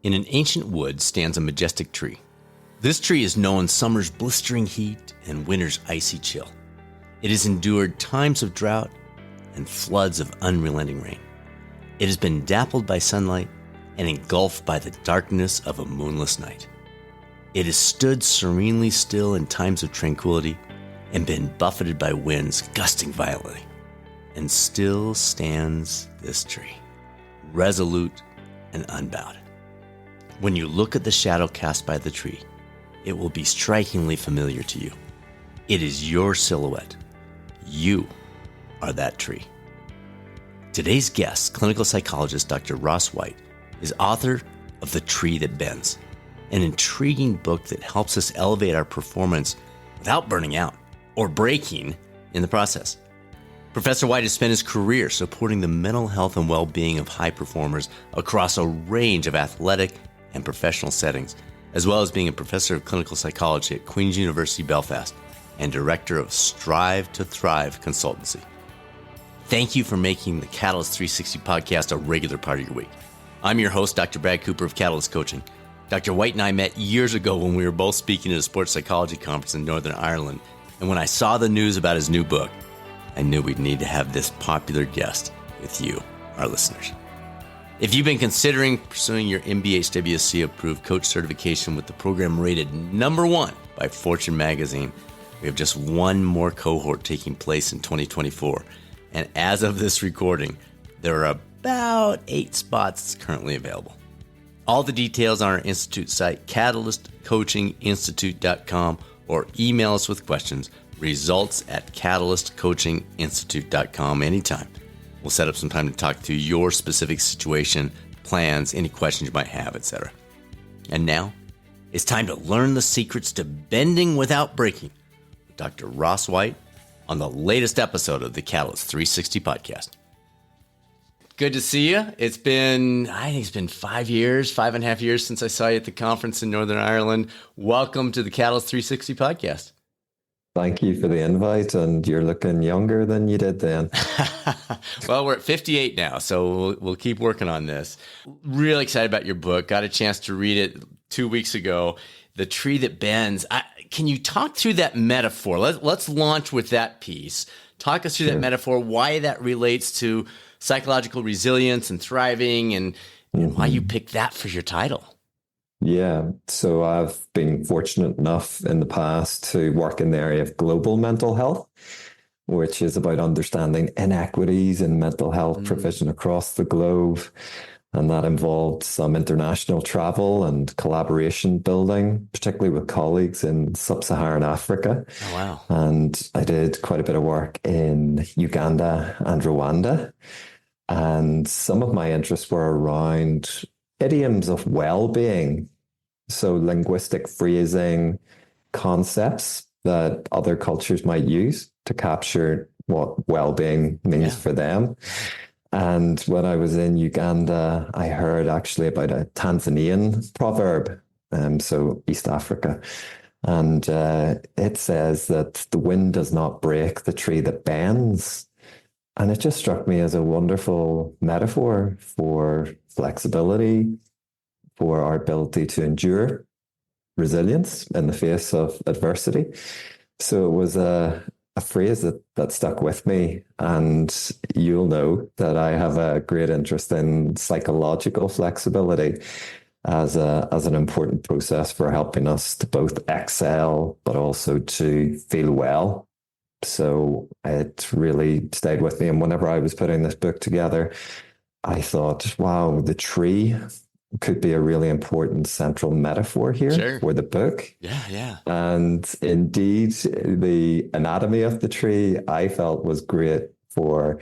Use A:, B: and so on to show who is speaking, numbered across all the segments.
A: In an ancient wood stands a majestic tree. This tree has known summer's blistering heat and winter's icy chill. It has endured times of drought and floods of unrelenting rain. It has been dappled by sunlight and engulfed by the darkness of a moonless night. It has stood serenely still in times of tranquility and been buffeted by winds gusting violently. And still stands this tree, resolute and unbowed. When you look at the shadow cast by the tree, it will be strikingly familiar to you. It is your silhouette. You are that tree. Today's guest, clinical psychologist Dr. Ross White, is author of The Tree That Bends, an intriguing book that helps us elevate our performance without burning out or breaking in the process. Professor White has spent his career supporting the mental health and well-being of high performers across a range of athletic and professional settings, as well as being a professor of clinical psychology at Queens University Belfast and director of Strive to Thrive consultancy. Thank you for making the Catalyst 360 podcast a regular part of your week. I'm your host, Dr. Brad Cooper of Catalyst Coaching. Dr. White and I met years ago when we were both speaking at a sports psychology conference in Northern Ireland, and when I saw the news about his new book, I knew we'd need to have this popular guest with you, our listeners. If you've been considering pursuing your MBHWC approved coach certification with the program rated #1 by Fortune magazine, we have just one more cohort taking place in 2024. And as of this recording, there are about 8 spots currently available. All the details on our institute site, catalystcoachinginstitute.com, or email us with questions, results@catalystcoachinginstitute.com anytime. We'll set up some time to talk through your specific situation, plans, any questions you might have, etc. And now, it's time to learn the secrets to bending without breaking with Dr. Ross White on the latest episode of the Catalyst 360 podcast. Good to see you. I think it's been 5.5 years since I saw you at the conference in Northern Ireland. Welcome to the Catalyst 360 podcast.
B: Thank you for the invite, and you're looking younger than you did then.
A: Well, we're at 58 now, so we'll keep working on this. Really excited about your book. Got a chance to read it 2 weeks ago, The Tree That Bends. Can you talk through that metaphor? Let's launch with that piece. Talk us through that metaphor, why that relates to psychological resilience and thriving, and why you picked that for your title.
B: Yeah, so I've been fortunate enough in the past to work in the area of global mental health, which is about understanding inequities in mental health provision across the globe. And that involved some international travel and collaboration building, particularly with colleagues in sub-Saharan Africa.
A: Oh, wow.
B: And I did quite a bit of work in Uganda and Rwanda. And some of my interests were around idioms of well-being, so linguistic phrasing, concepts that other cultures might use to capture what well-being means for them. And when I was in Uganda, I heard actually about a Tanzanian proverb, so East Africa, and it says that the wind does not break the tree that bends. And it just struck me as a wonderful metaphor for flexibility, for our ability to endure, resilience in the face of adversity. So it was a phrase that stuck with me. And you'll know that I have a great interest in psychological flexibility as an important process for helping us to both excel, but also to feel well. So it really stayed with me. And whenever I was putting this book together, I thought, wow, the tree could be a really important central metaphor here for the book.
A: Yeah.
B: And indeed, the anatomy of the tree I felt was great for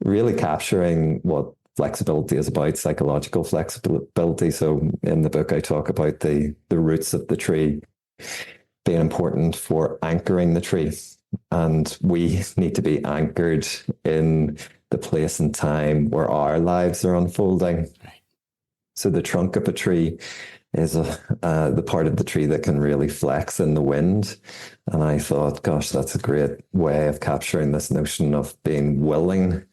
B: really capturing what flexibility is about, psychological flexibility. So in the book, I talk about the roots of the tree being important for anchoring the tree. And we need to be anchored in the place and time where our lives are unfolding. Right. So the trunk of a tree is the part of the tree that can really flex in the wind. And I thought, gosh, that's a great way of capturing this notion of being willing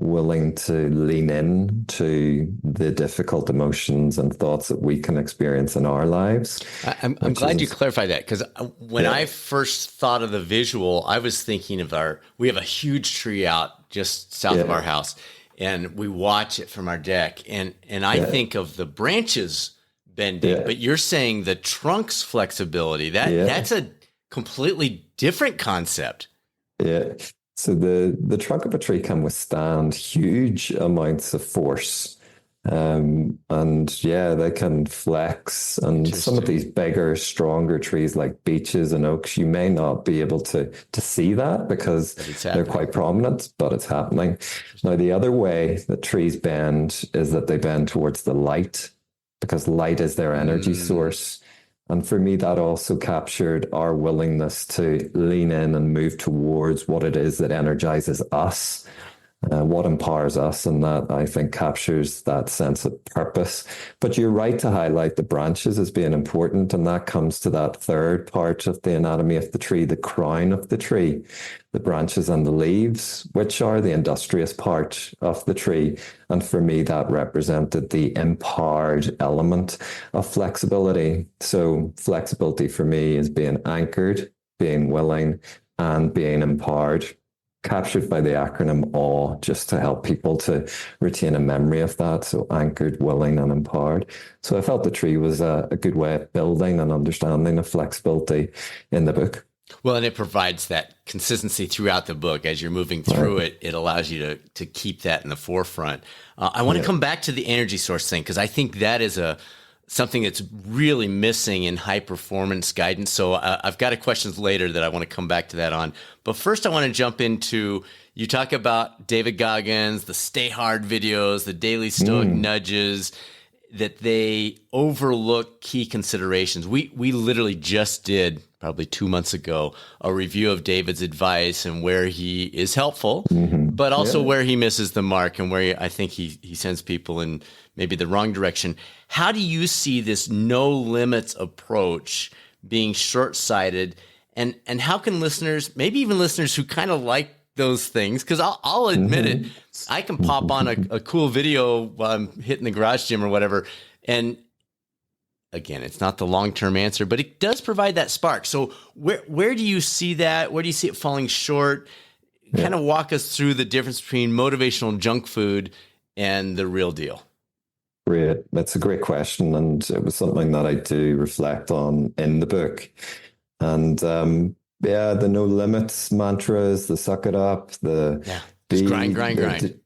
B: willing to lean in to the difficult emotions and thoughts that we can experience in our lives.
A: I'm glad you clarified that, because when I first thought of the visual, I was thinking of we have a huge tree out just south of our house, and we watch it from our deck. And I think of the branches bending, but you're saying the trunk's flexibility. That's a completely different concept.
B: Yeah. So the trunk of a tree can withstand huge amounts of force. And they can flex. And some of these bigger, stronger trees like beeches and oaks, you may not be able to see that because they're quite prominent, but it's happening. Now, the other way that trees bend is that they bend towards the light, because light is their energy source. And for me, that also captured our willingness to lean in and move towards what it is that energizes us, what empowers us. And that, I think, captures that sense of purpose. But you're right to highlight the branches as being important. And that comes to that third part of the anatomy of the tree, the crown of the tree, the branches and the leaves, which are the industrious part of the tree. And for me, that represented the empowered element of flexibility. So flexibility for me is being anchored, being willing, and being empowered, captured by the acronym AWE, just to help people to retain a memory of that. So anchored, willing, and empowered. So I felt the tree was a good way of building an understanding of flexibility in the book.
A: Well, and it provides that consistency throughout the book. As you're moving through it, it allows you to keep that in the forefront. I want to come back to the energy source thing, because I think that is something that's really missing in high performance guidance. So I've got questions later that I want to come back to that on. But first I want to jump into, you talk about David Goggins, the Stay Hard videos, the daily stoic nudges, that they overlook key considerations. We literally just did, probably 2 months ago, a review of David's advice and where he is helpful, but also where he misses the mark and where I think he sends people in maybe the wrong direction. How do you see this no limits approach being short-sighted? And how can listeners, maybe even listeners who kind of like those things, because I'll admit it, I can pop on a cool video while I'm hitting the garage gym or whatever. And again, it's not the long-term answer, but it does provide that spark. So where do you see that? Where do you see it falling short? Kind of walk us through the difference between motivational junk food and the real deal.
B: Great. That's a great question. And it was something that I do reflect on in the book. And the no limits mantras, the suck it up,
A: just grind.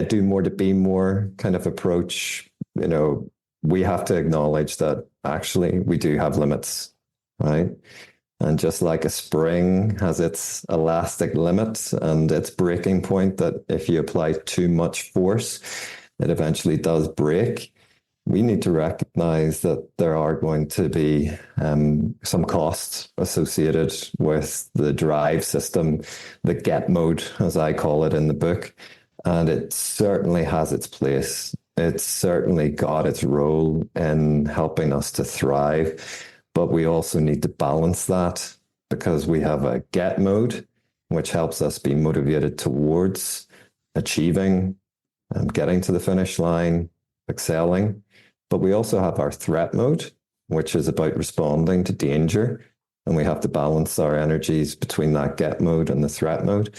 B: Do more to be more kind of approach. You know, we have to acknowledge that actually we do have limits, right? And just like a spring has its elastic limit and its breaking point, that if you apply too much force, it eventually does break. We need to recognize that there are going to be some costs associated with the drive system, the get mode, as I call it in the book. And it certainly has its place. It's certainly got its role in helping us to thrive. But we also need to balance that, because we have a get mode, which helps us be motivated towards achieving and getting to the finish line, excelling. But we also have our threat mode, which is about responding to danger. And we have to balance our energies between that get mode and the threat mode.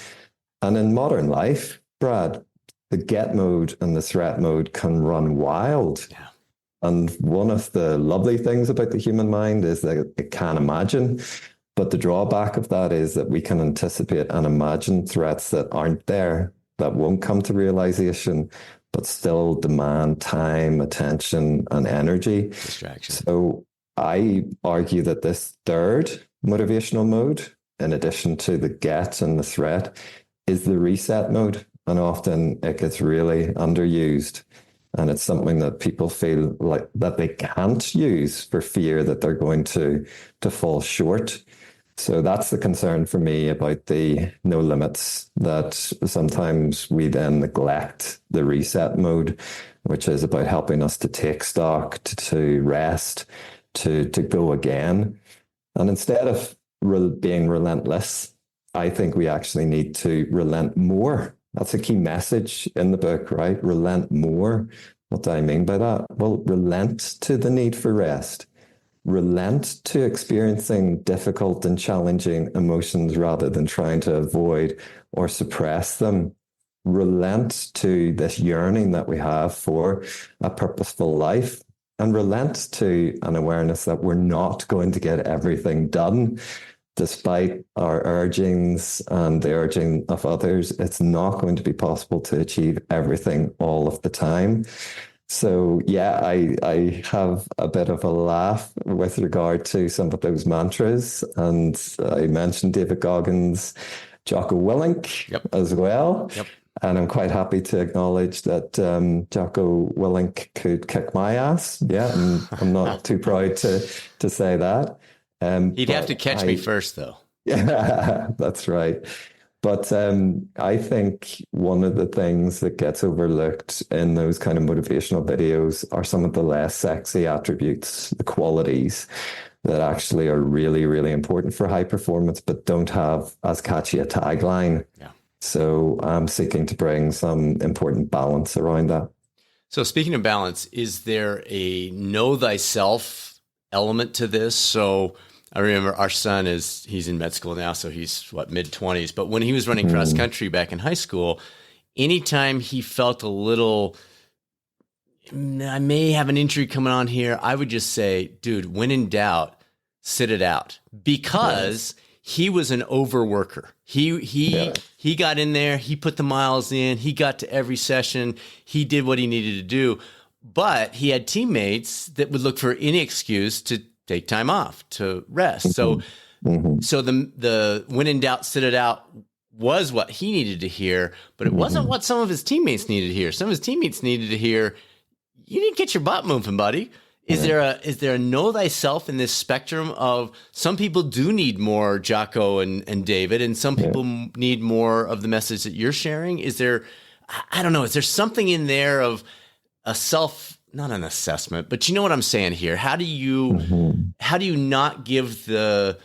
B: And in modern life, Brad, the get mode and the threat mode can run wild. Yeah. And one of the lovely things about the human mind is that it can imagine. But the drawback of that is that we can anticipate and imagine threats that aren't there, that won't come to realization, but still demand time, attention, and energy.
A: Distraction.
B: So I argue that this third motivational mode, in addition to the get and the threat, is the reset mode. And often it gets really underused. And it's something that people feel like that they can't use for fear that they're going to fall short. So that's the concern for me about the no limits, that sometimes we then neglect the reset mode, which is about helping us to take stock, to rest, to go again. And instead of being relentless, I think we actually need to relent more That's a key message in the book, right? Relent more. What do I mean by that? Well, relent to the need for rest. Relent to experiencing difficult and challenging emotions rather than trying to avoid or suppress them. Relent to this yearning that we have for a purposeful life, and relent to an awareness that we're not going to get everything done. Despite our urgings and the urging of others, it's not going to be possible to achieve everything all of the time. So yeah, I have a bit of a laugh with regard to some of those mantras. And I mentioned David Goggins, Jocko Willink as well.
A: Yep.
B: And I'm quite happy to acknowledge that Jocko Willink could kick my ass. Yeah, and I'm not too proud to say that.
A: He'd have to catch me first, though.
B: Yeah, that's right. But I think one of the things that gets overlooked in those kind of motivational videos are some of the less sexy attributes, the qualities that actually are really, really important for high performance, but don't have as catchy a tagline.
A: Yeah.
B: So I'm seeking to bring some important balance around that.
A: So speaking of balance, is there a know thyself element to this? So I remember our son he's in med school now, so he's mid-20s. But when he was running cross country back in high school, anytime he felt a little, I may have an injury coming on here, I would just say, dude, when in doubt, sit it out. Because he was an overworker. He got in there, he put the miles in, he got to every session, he did what he needed to do. But he had teammates that would look for any excuse to take time off, to rest. So the when in doubt, sit it out was what he needed to hear, but it wasn't what some of his teammates needed to hear. Some of his teammates needed to hear, you didn't get your butt moving, buddy. Is there a know thyself in this spectrum of some people do need more Jocko and David, and some people need more of the message that you're sharing? Is there, I don't know, is there something in there of a self, not an assessment, but you know what I'm saying here? How do you not give the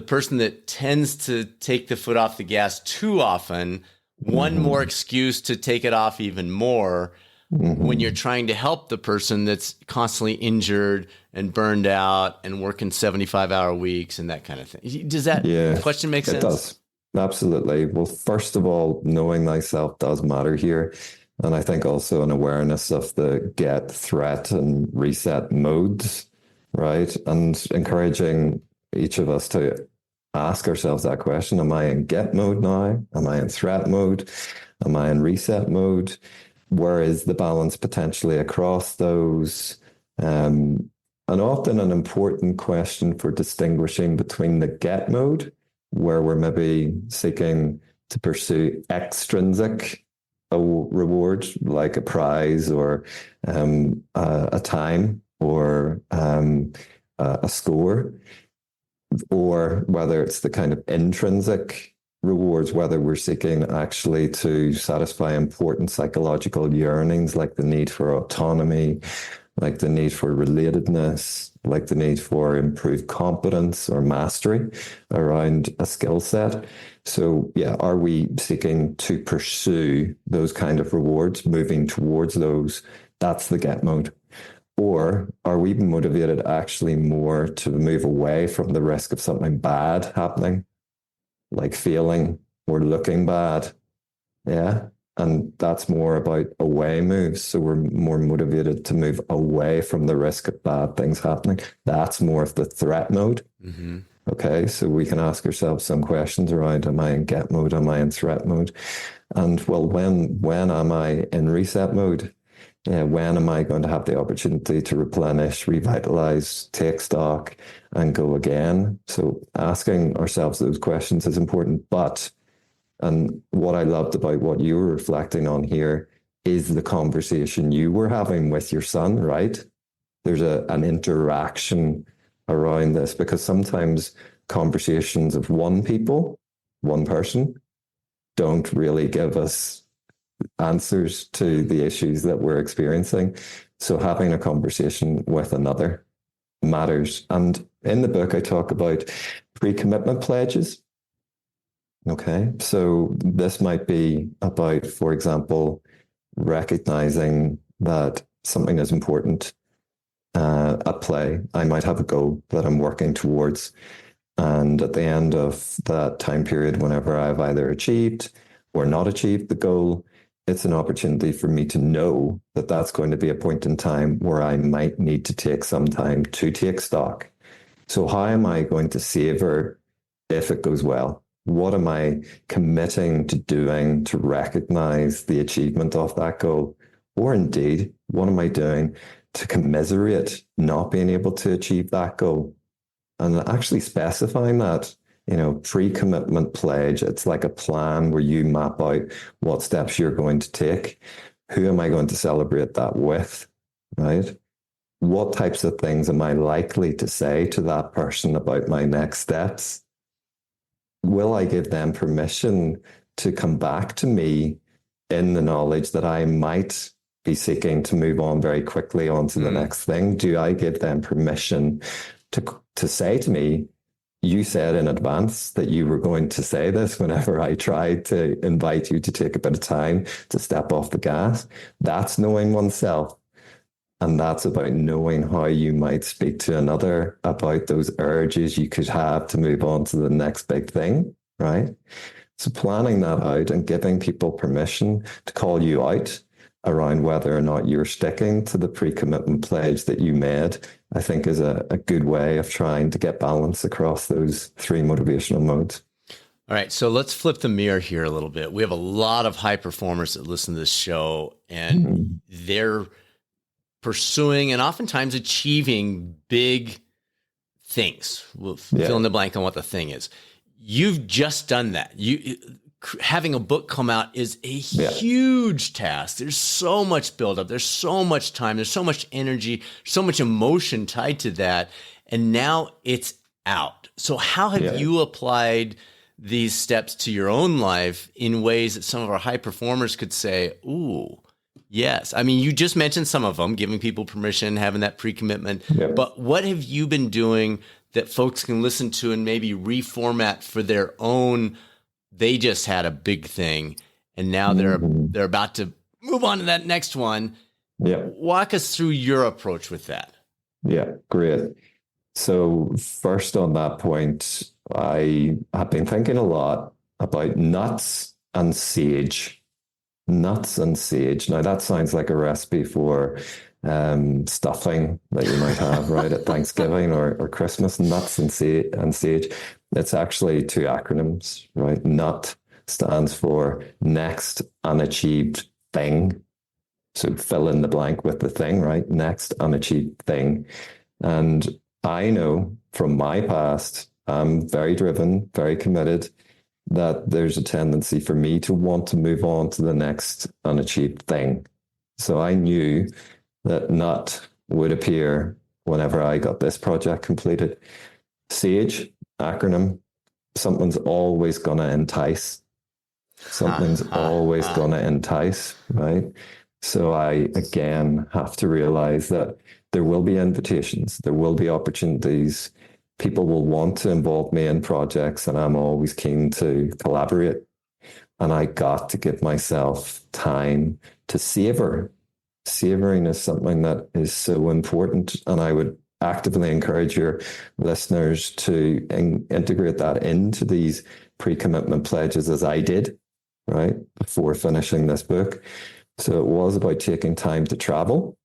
A: person that tends to take the foot off the gas too often one more excuse to take it off even more when you're trying to help the person that's constantly injured and burned out and working 75-hour weeks and that kind of thing? Does that question make sense?
B: It does. Absolutely. Well, first of all, knowing thyself does matter here. And I think also an awareness of the get, threat, and reset modes, right? And encouraging each of us to ask ourselves that question. Am I in get mode now? Am I in threat mode? Am I in reset mode? Where is the balance potentially across those? And often an important question for distinguishing between the get mode, where we're maybe seeking to pursue extrinsic reward, like a prize or a time or a score, or whether it's the kind of intrinsic rewards, whether we're seeking actually to satisfy important psychological yearnings like the need for autonomy, like the need for relatedness, like the need for improved competence or mastery around a skill set. So yeah, are we seeking to pursue those kind of rewards, moving towards those? That's the get mode. Or are we motivated actually more to move away from the risk of something bad happening, like feeling or looking bad? Yeah. And that's more about away moves. So we're more motivated to move away from the risk of bad things happening. That's more of the threat mode. Okay. So we can ask ourselves some questions around, am I in get mode? Am I in threat mode? And well, when am I in reset mode? When am I going to have the opportunity to replenish, revitalize, take stock, and go again? So asking ourselves those questions is important. And what I loved about what you were reflecting on here is the conversation you were having with your son, right? There's an interaction around this, because sometimes conversations of one person, don't really give us answers to the issues that we're experiencing. So having a conversation with another matters. And in the book, I talk about pre-commitment pledges. Okay. So this might be about, for example, recognizing that something is important at play. I might have a goal that I'm working towards. And at the end of that time period, whenever I've either achieved or not achieved the goal, it's an opportunity for me to know that that's going to be a point in time where I might need to take some time to take stock. So, how am I going to savor if it goes well? What am I committing to doing to recognize the achievement of that goal? Or indeed, what am I doing to commiserate not being able to achieve that goal? And actually specifying that, pre-commitment pledge, it's like a plan where you map out what steps you're going to take. Who am I going to celebrate that with, right? What types of things am I likely to say to that person about my next steps? Will I give them permission to come back to me in the knowledge that I might be seeking to move on very quickly on to the next thing? Do I give them permission to say to me, you said in advance that you were going to say this whenever I tried to invite you to take a bit of time to step off the gas? That's knowing oneself. And that's about knowing how you might speak to another about those urges you could have to move on to the next big thing, right? So planning that out and giving people permission to call you out around whether or not you're sticking to the pre-commitment pledge that you made, I think is a good way of trying to get balance across those three motivational modes.
A: All right, so let's flip the mirror here a little bit. We have a lot of high performers that listen to this show, and they're pursuing and oftentimes achieving big things. We'll fill in the blank on what the thing is. You've just done that. Having a book come out is a huge task. There's so much buildup. There's so much time. There's so much energy, so much emotion tied to that. And now it's out. So how have you applied these steps to your own life in ways that some of our high performers could say, ooh, yes. I mean, you just mentioned some of them, giving people permission, having that pre-commitment. But what have you been doing that folks can listen to and maybe reformat for their own? They just had a big thing, and now they're about to move on to that next one. Walk us through your approach with that.
B: Yeah, great. So first on that point, I have been thinking a lot about nuts and sage. Nuts and sage. Now that sounds like a recipe for stuffing that you might have right at Thanksgiving or Christmas. Nuts and sage. It's actually two acronyms, right? NUT stands for next unachieved thing. So fill in the blank with the thing, right? Next unachieved thing. And I know from my past, I'm very driven, very committed, that there's a tendency for me to want to move on to the next unachieved thing. So I knew that NUT would appear whenever I got this project completed. Sage, acronym, something's always going to entice. Something's always going to entice, right? So I, again, have to realize that there will be invitations, there will be opportunities. People will want to involve me in projects, and I'm always keen to collaborate. And I got to give myself time to savor. Savoring is something that is so important, and I would actively encourage your listeners to integrate that into these pre-commitment pledges, as I did, right, before finishing this book. So it was about taking time to travel.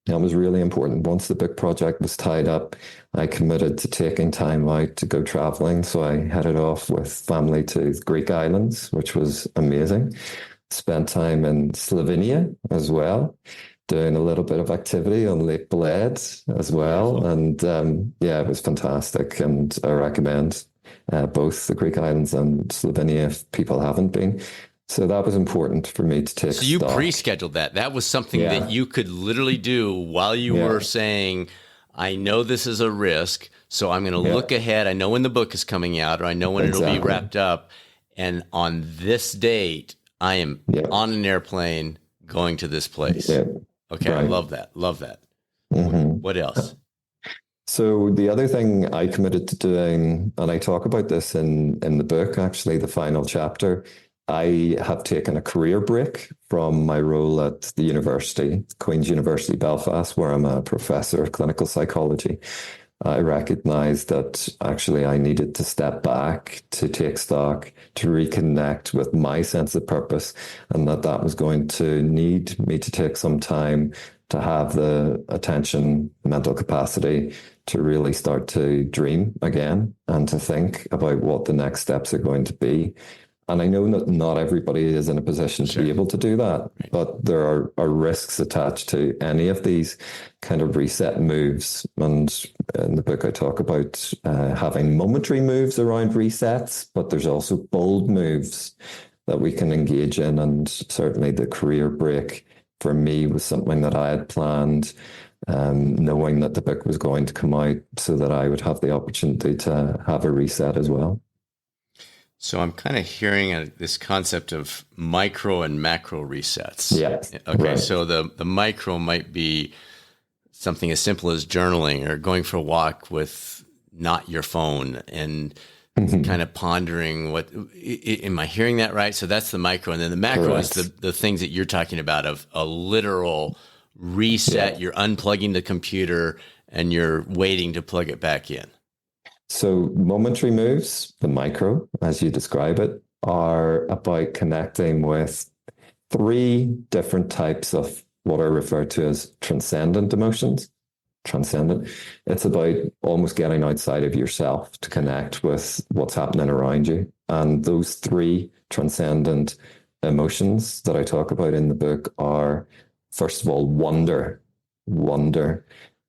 B: That was really important. Once the book project was tied up, I committed to taking time out to go traveling. So I headed off with family to the Greek islands, which was amazing. Spent time in Slovenia as well, doing a little bit of activity on Lake Bled as well. And it was fantastic. And I recommend both the Greek islands and Slovenia if people haven't been. So that was important for me to take stock.
A: So you pre-scheduled that. That was something that you could literally do while you were saying, I know this is a risk, so I'm going to look ahead. I know when the book is coming out, or I know when it'll be wrapped up. And on this date, I am on an airplane going to this place. Okay, right. I love that. Love that. What else?
B: So the other thing I committed to doing, and I talk about this in the book, actually, the final chapter, I have taken a career break from my role at the university, Queens University Belfast, where I'm a professor of clinical psychology. I recognized that actually I needed to step back, to take stock, to reconnect with my sense of purpose, and that was going to need me to take some time to have the attention, mental capacity to really start to dream again and to think about what the next steps are going to be. And I know that not everybody is in a position to be able to do that, but there are risks attached to any of these kind of reset moves. And in the book, I talk about having momentary moves around resets, but there's also bold moves that we can engage in. And certainly the career break for me was something that I had planned, knowing that the book was going to come out so that I would have the opportunity to have a reset as well.
A: So I'm kind of hearing this concept of micro and macro resets.
B: Yeah.
A: Okay.
B: Right.
A: So the micro might be something as simple as journaling or going for a walk with not your phone and kind of pondering am I hearing that right? So that's the micro. And then the macro
B: Correct.
A: is the things that you're talking about of a literal reset. Yeah. You're unplugging the computer and you're waiting to plug it back in.
B: So momentary moves, the micro, as you describe it, are about connecting with 3 different types of what are referred to as transcendent emotions. Transcendent. It's about almost getting outside of yourself to connect with what's happening around you. And those 3 transcendent emotions that I talk about in the book are, first of all, wonder.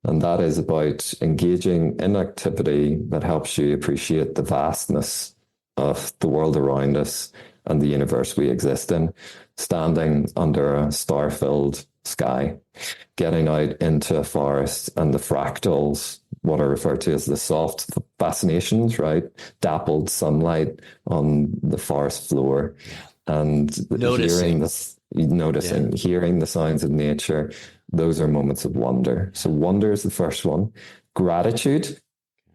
B: And that is about engaging in activity that helps you appreciate the vastness of the world around us and the universe we exist in, standing under a star-filled sky, getting out into a forest and the fractals, what are referred to as the soft fascinations, right? Dappled sunlight on the forest floor and hearing the sounds of nature. Those are moments of wonder. So wonder is the first one. Gratitude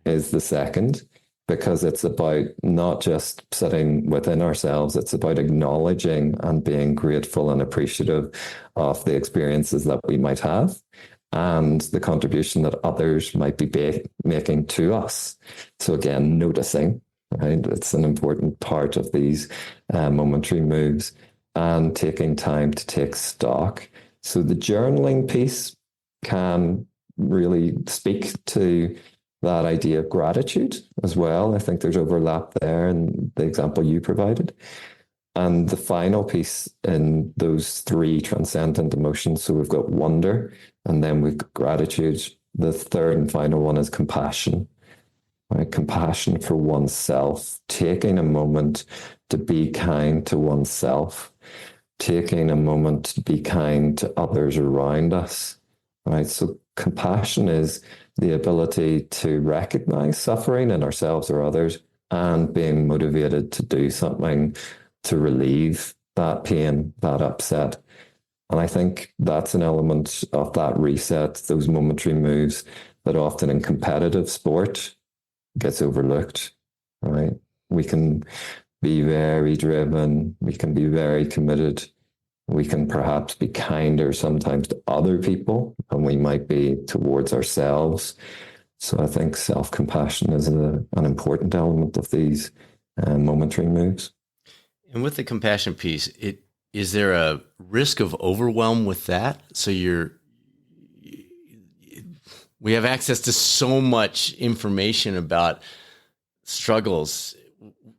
B: is the second, because it's about not just sitting within ourselves, it's about acknowledging and being grateful and appreciative of the experiences that we might have and the contribution that others might be making to us. So again, noticing, right? It's an important part of these momentary moves, and taking time to take stock. So the journaling piece can really speak to that idea of gratitude as well. I think there's overlap there in the example you provided. And the final piece in those 3 transcendent emotions, so we've got wonder, and then we've got gratitude. The third and final one is compassion. Right? Compassion for oneself, taking a moment to be kind to oneself, taking a moment to be kind to others around us, right? So compassion is the ability to recognize suffering in ourselves or others and being motivated to do something to relieve that pain, that upset. And I think that's an element of that reset, those momentary moves that often in competitive sport gets overlooked, right? We can be very driven. We can be very committed. We can perhaps be kinder sometimes to other people than we might be towards ourselves. So I think self-compassion is an important element of these momentary moves.
A: And with the compassion piece, is there a risk of overwhelm with that? So we have access to so much information about struggles,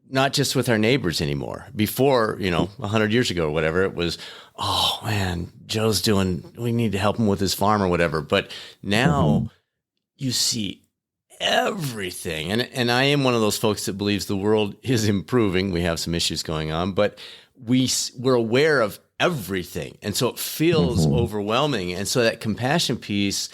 A: not just with our neighbors anymore. Before, 100 years ago or whatever, it was, oh man, we need to help him with his farm or whatever. But now you see everything. And I am one of those folks that believes the world is improving. We have some issues going on, but we're aware of everything. And so it feels overwhelming. And so that compassion piece,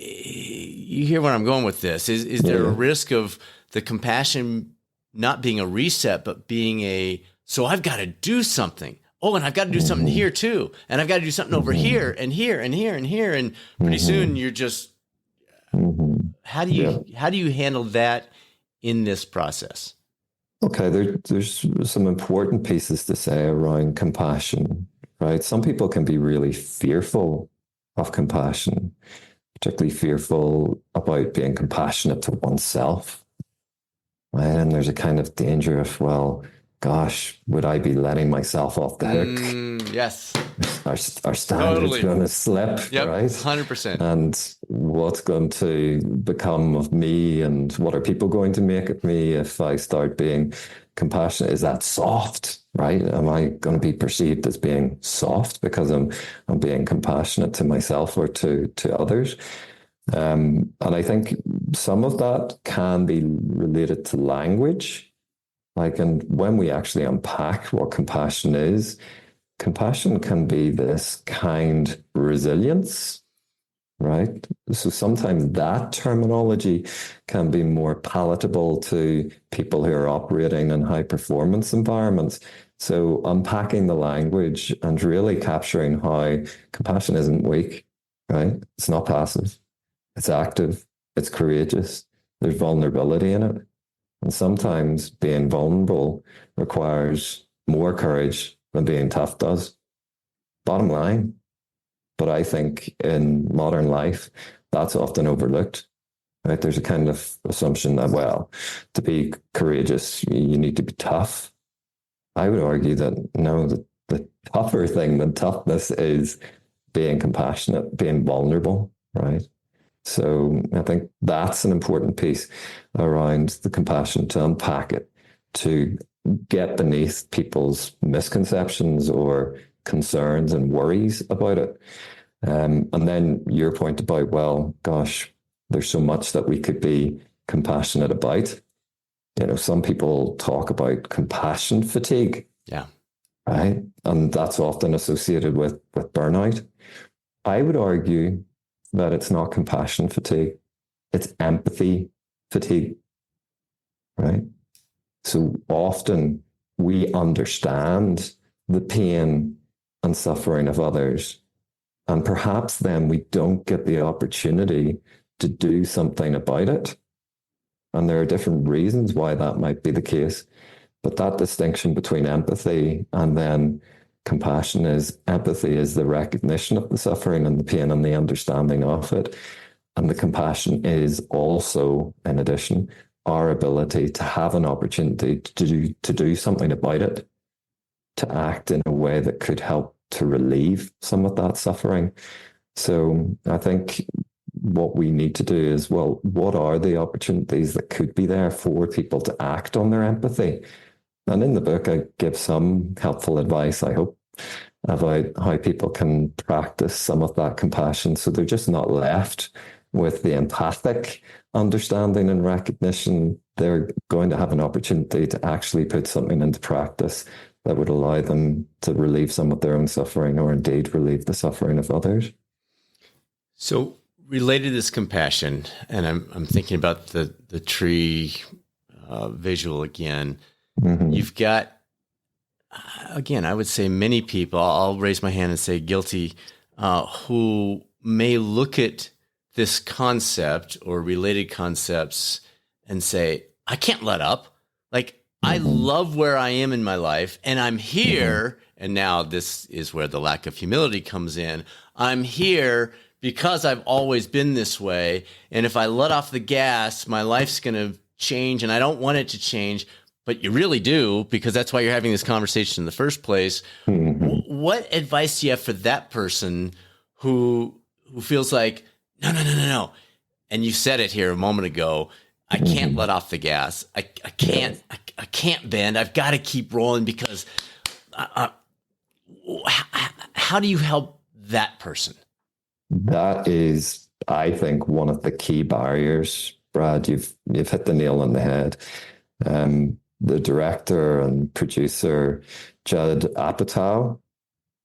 A: you hear where I'm going with this. Is there a risk of the compassion not being a reset, but being so I've got to do something. Oh, and I've got to do something here too. And I've got to do something over here and here and here and here. And pretty soon you're just
B: Mm-hmm.
A: How do you handle that in this process?
B: Okay, there's some important pieces to say around compassion, right? Some people can be really fearful of compassion, particularly fearful about being compassionate to oneself, right? And there's a kind of danger of, well, gosh, would I be letting myself off the hook?
A: Yes.
B: Our standards
A: Totally.
B: going to slip,
A: Yep.
B: right?
A: 100%.
B: And what's going to become of me, and what are people going to make of me if I start being compassionate? Is that soft, right? Am I going to be perceived as being soft because I'm being compassionate to myself or to others? And I think some of that can be related to language. Like, and when we actually unpack what compassion is, compassion can be this kind resilience, right? So sometimes that terminology can be more palatable to people who are operating in high performance environments. So unpacking the language and really capturing how compassion isn't weak, right? It's not passive, it's active, it's courageous, there's vulnerability in it. And sometimes being vulnerable requires more courage than being tough does. Bottom line. But I think in modern life, that's often overlooked. Right? There's a kind of assumption that, well, to be courageous, you need to be tough. I would argue that no, the tougher thing than toughness is being compassionate, being vulnerable, right? So I think that's an important piece around the compassion, to unpack it, to get beneath people's misconceptions or concerns and worries about it. And then your point about, well, gosh, there's so much that we could be compassionate about. You know, some people talk about compassion fatigue.
A: Yeah.
B: Right. And that's often associated with burnout. I would argue that it's not compassion fatigue, it's empathy fatigue. Right. So often we understand the pain and suffering of others, and perhaps then we don't get the opportunity to do something about it. And there are different reasons why that might be the case. But that distinction between empathy and then compassion is, empathy is the recognition of the suffering and the pain and the understanding of it. And the compassion is also, in addition, our ability to have an opportunity to do something about it, to act in a way that could help to relieve some of that suffering. So I think what we need to do is, well, what are the opportunities that could be there for people to act on their empathy? And in the book, I give some helpful advice, I hope, about how people can practice some of that compassion so they're just not left with the empathic understanding and recognition. They're going to have an opportunity to actually put something into practice that would allow them to relieve some of their own suffering, or indeed relieve the suffering of others.
A: So related to this compassion, and I'm thinking about the tree visual again. Mm-hmm. You've got, again, I would say many people, I'll raise my hand and say guilty, who may look at this concept or related concepts and say, I can't let up. Like, I love where I am in my life, and I'm here. And now this is where the lack of humility comes in. I'm here because I've always been this way. And if I let off the gas, my life's going to change, and I don't want it to change. But you really do, because that's why you're having this conversation in the first place. What advice do you have for that person who feels like, no. And you said it here a moment ago. I can't let off the gas. I can't bend. I've got to keep rolling because how do you help that person?
B: That is, I think, one of the key barriers, Brad. You've hit the nail on the head. The director and producer, Judd Apatow,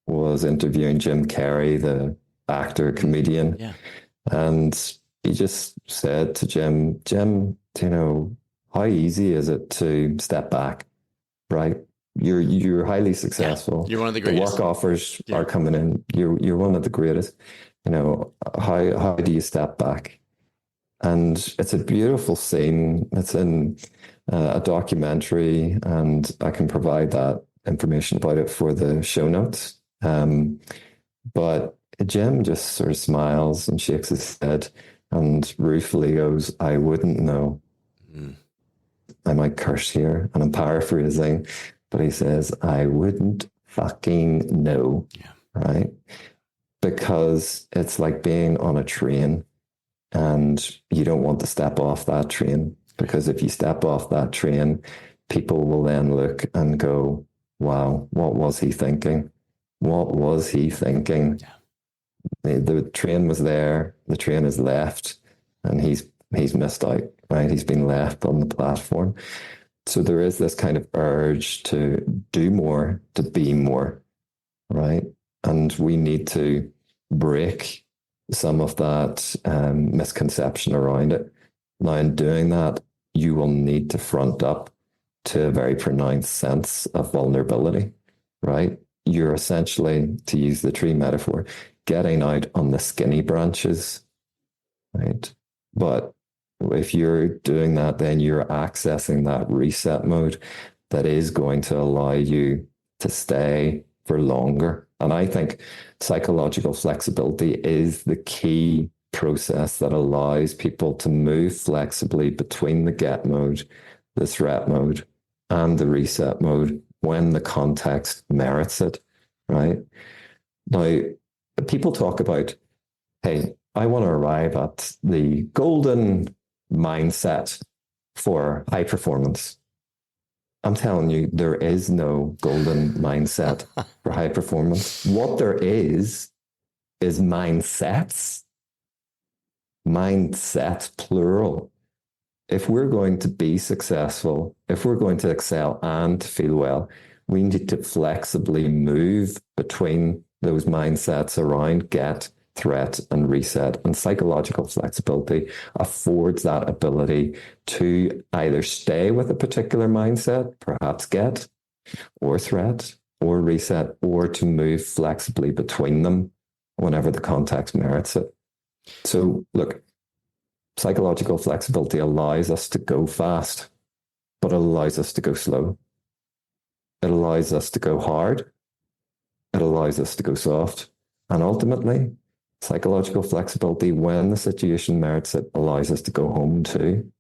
B: was interviewing Jim Carrey, the actor, comedian. Yeah. And he just said to Jim, you know, how easy is it to step back, right? You're highly successful.
A: Yeah, you're one of the greatest.
B: The work offers are coming in. You're one of the greatest. You know, how do you step back? And it's a beautiful scene. It's in a documentary, and I can provide that information about it for the show notes. But Jim just sort of smiles and shakes his head and ruefully goes, I wouldn't know. Mm. I might curse here, and I'm paraphrasing, but he says, I wouldn't fucking know. Yeah. Right? Because it's like being on a train and you don't want to step off that train, because if you step off that train, people will then look and go, wow, what was he thinking? What was he thinking? Yeah. The train was there, the train is left, and he's missed out, right? He's been left on the platform. So there is this kind of urge to do more, to be more, right? And we need to break some of that misconception around it. Now, in doing that, you will need to front up to a very pronounced sense of vulnerability, right? You're essentially, to use the tree metaphor, getting out on the skinny branches, right? But if you're doing that, then you're accessing that reset mode that is going to allow you to stay for longer. And I think psychological flexibility is the key process that allows people to move flexibly between the get mode, the threat mode, and the reset mode when the context merits it, right? Now, people talk about, hey, I want to arrive at the golden mindset for high performance. I'm telling you, there is no golden mindset for high performance. What there is mindsets. Mindsets, plural. If we're going to be successful, if we're going to excel and feel well, we need to flexibly move between those mindsets around get, threat, and reset. And psychological flexibility affords that ability to either stay with a particular mindset, perhaps get, or threat, or reset, or to move flexibly between them whenever the context merits it. So, look, psychological flexibility allows us to go fast, but it allows us to go slow. It allows us to go hard. It allows us to go soft. And ultimately, psychological flexibility, when the situation merits it, allows us to go home too,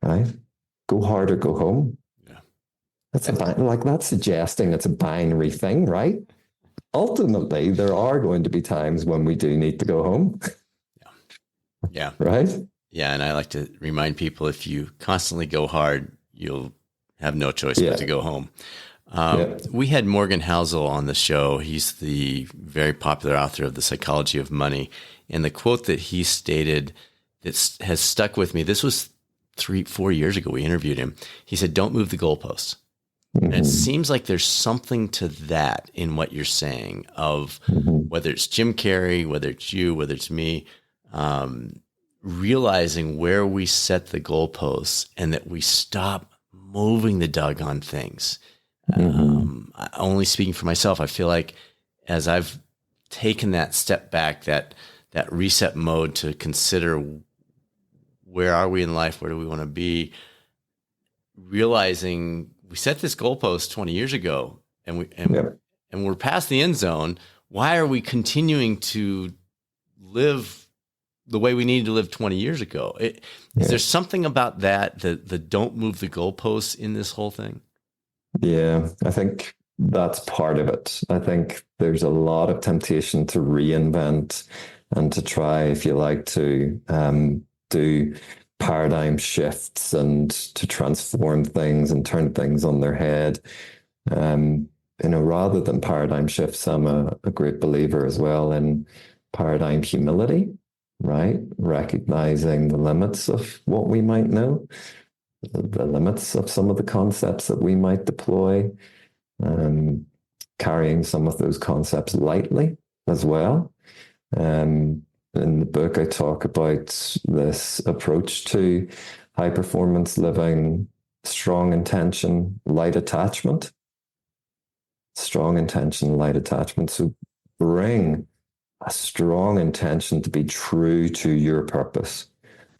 B: right? Go hard or go home. Yeah. That's suggesting it's a binary thing, right? Ultimately, there are going to be times when we do need to go home.
A: Yeah.
B: Right?
A: Yeah. And I like to remind people, if you constantly go hard, you'll have no choice but to go home. We had Morgan Housel on the show. He's the very popular author of The Psychology of Money. And the quote that he stated that has stuck with me, this was 3-4 years ago, we interviewed him. He said, don't move the goalposts. Mm-hmm. And it seems like there's something to that in what you're saying of whether it's Jim Carrey, whether it's you, whether it's me, realizing where we set the goalposts and that we stop moving the doggone things. Only speaking for myself, I feel like as I've taken that step back, that reset mode to consider where are we in life, where do we want to be, realizing we set this goalpost 20 years ago and we're past the end zone. Why are we continuing to live the way we needed to live 20 years ago? Is there something about that, the don't move the goalposts in this whole thing?
B: Yeah, I think that's part of it. I think there's a lot of temptation to reinvent and to try, if you like, to do paradigm shifts and to transform things and turn things on their head. Rather than paradigm shifts, I'm a great believer as well in paradigm humility, right? Recognizing the limits of what we might know, the limits of some of the concepts that we might deploy, carrying some of those concepts lightly as well. In the book, I talk about this approach to high performance living: strong intention, light attachment. Strong intention, light attachment. So bring a strong intention to be true to your purpose.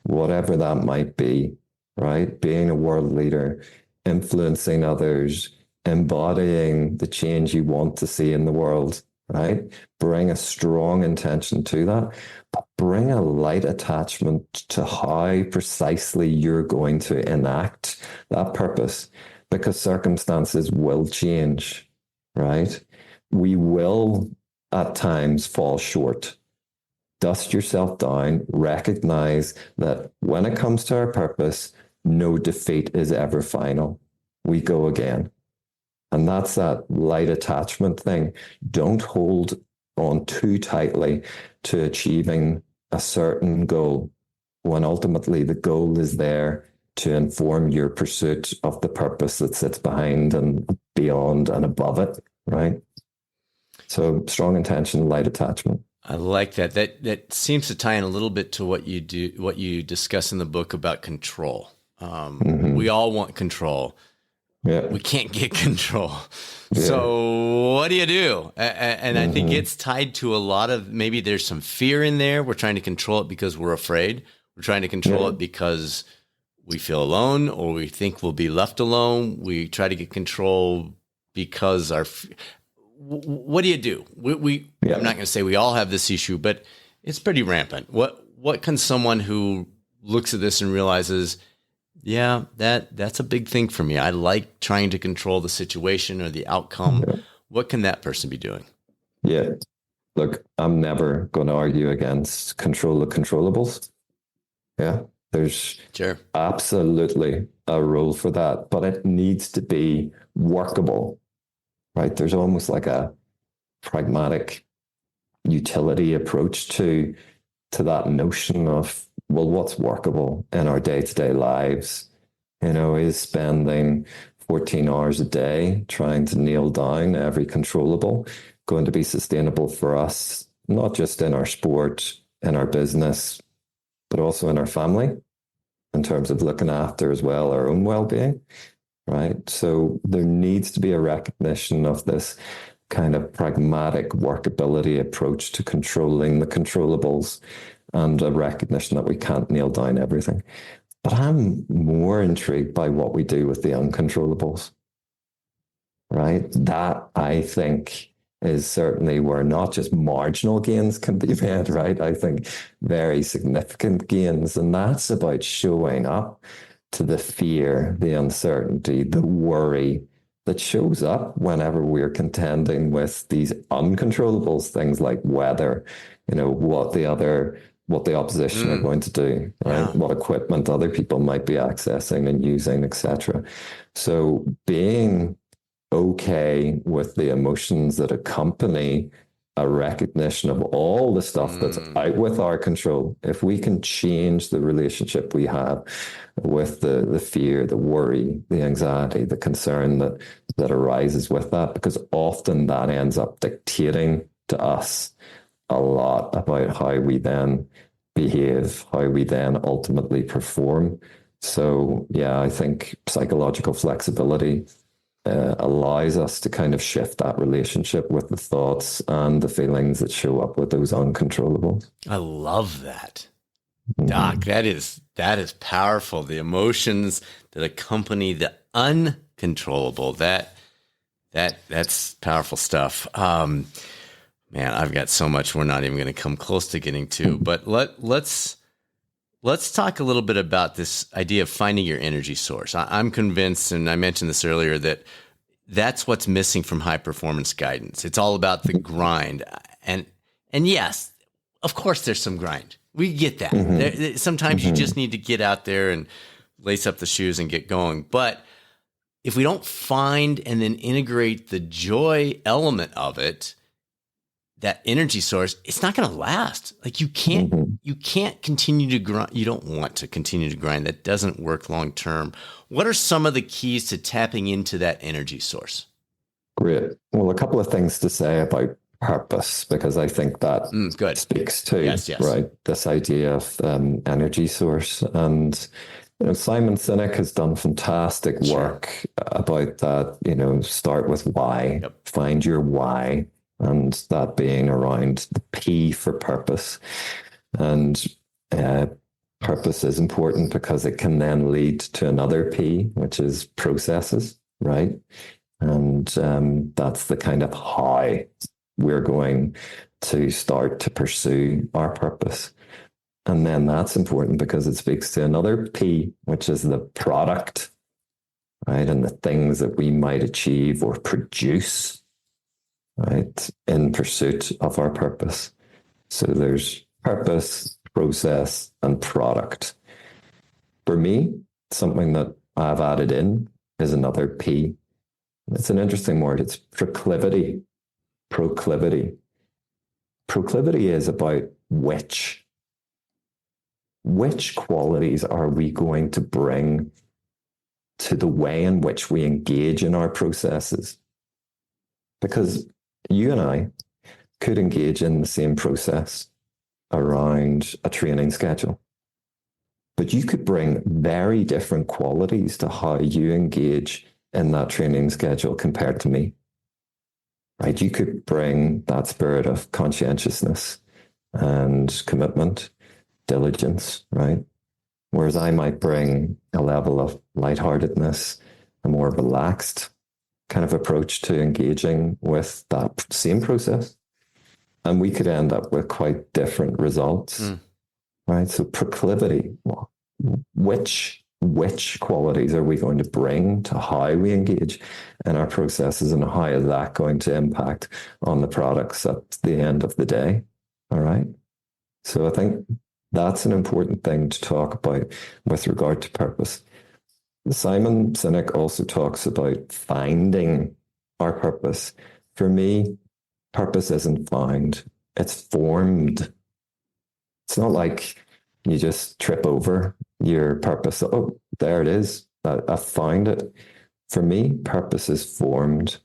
B: whatever that might be, right? Being a world leader, influencing others, embodying the change you want to see in the world, right? Bring a strong intention to that, but bring a light attachment to how precisely you're going to enact that purpose, because circumstances will change, right? We will at times fall short. Dust yourself down, recognize that when it comes to our purpose, no defeat is ever final. We go again. And that's that light attachment thing. Don't hold on too tightly to achieving a certain goal when ultimately the goal is there to inform your pursuit of the purpose that sits behind and beyond and above it, right? So strong intention, light attachment.
A: I like that. That seems to tie in a little bit to what you do, what you discuss in the book about control. We all want control.
B: Yeah.
A: We can't get control.
B: Yeah.
A: So what do you do? And I think it's tied to a lot of, maybe there's some fear in there. We're trying to control it because we're afraid. We're trying to control it because we feel alone, or we think we'll be left alone. We try to get control because what do you do? I'm not going to say we all have this issue, but it's pretty rampant. What can someone who looks at this and realizes, yeah, that's a big thing for me. I like trying to control the situation or the outcome. Yeah. What can that person be doing?
B: Yeah. Look, I'm never going to argue against control the controllables. Yeah. There's absolutely a role for that, but it needs to be workable, right? There's almost like a pragmatic utility approach to that notion of, well, what's workable in our day-to-day lives? Is spending 14 hours a day trying to nail down every controllable going to be sustainable for us, not just in our sport, in our business, but also in our family, in terms of looking after as well our own well-being, right? So there needs to be a recognition of this kind of pragmatic workability approach to controlling the controllables, and a recognition that we can't nail down everything. But I'm more intrigued by what we do with the uncontrollables, right? That, I think, is certainly where not just marginal gains can be made, right? I think very significant gains. And that's about showing up to the fear, the uncertainty, the worry that shows up whenever we're contending with these uncontrollables, things like weather, what the opposition are going to do, right? What equipment other people might be accessing and using, etc. So being okay with the emotions that accompany a recognition of all the stuff that's out with our control. If we can change the relationship we have with the fear, the worry, the anxiety, the concern that arises with that, because often that ends up dictating to us a lot about how we then behave, how we then ultimately perform. So, yeah, I think psychological flexibility allows us to kind of shift that relationship with the thoughts and the feelings that show up with those uncontrollables.
A: I love that. Doc, that is powerful. The emotions that accompany the uncontrollable, that's powerful stuff. Man, I've got so much we're not even going to come close to getting to, but let's talk a little bit about this idea of finding your energy source. I'm convinced, and I mentioned this earlier, that's what's missing from high performance guidance. It's all about the grind. And yes, of course there's some grind. We get that. Sometimes you just need to get out there and lace up the shoes and get going. But if we don't find and then integrate the joy element of it, that energy source, it's not going to last. Like you can't continue to grind. You don't want to continue to grind. That doesn't work long term. What are some of the keys to tapping into that energy source?
B: Great. Well, a couple of things to say about purpose, because I think that speaks to right this idea of energy source. And Simon Sinek has done fantastic work about that. Start with why. Find your why. And that being around the P for purpose. And part purpose is important because it can then lead to another P, which is processes, right? And that's the kind of how we're going to start to pursue our purpose. And then that's important because it speaks to another P, which is the product, right? And the things that we might achieve or produce, right, in pursuit of our purpose. So there's purpose, process, and product. For me, something that I've added in is another P. It's an interesting word. It's proclivity. Proclivity. Proclivity is about which qualities are we going to bring to the way in which we engage in our processes? Because you and I could engage in the same process around a training schedule, but you could bring very different qualities to how you engage in that training schedule compared to me, right? You could bring that spirit of conscientiousness and commitment, diligence, right? Whereas I might bring a level of lightheartedness, a more relaxed kind of approach to engaging with that same process. And we could end up with quite different results, right? So proclivity, which qualities are we going to bring to how we engage in our processes, and how is that going to impact on the products at the end of the day? All right. So I think that's an important thing to talk about with regard to purpose. Simon Sinek also talks about finding our purpose. For me, purpose isn't found, it's formed. It's not like you just trip over your purpose. Oh, there it is. I found it. For me, purpose is formed.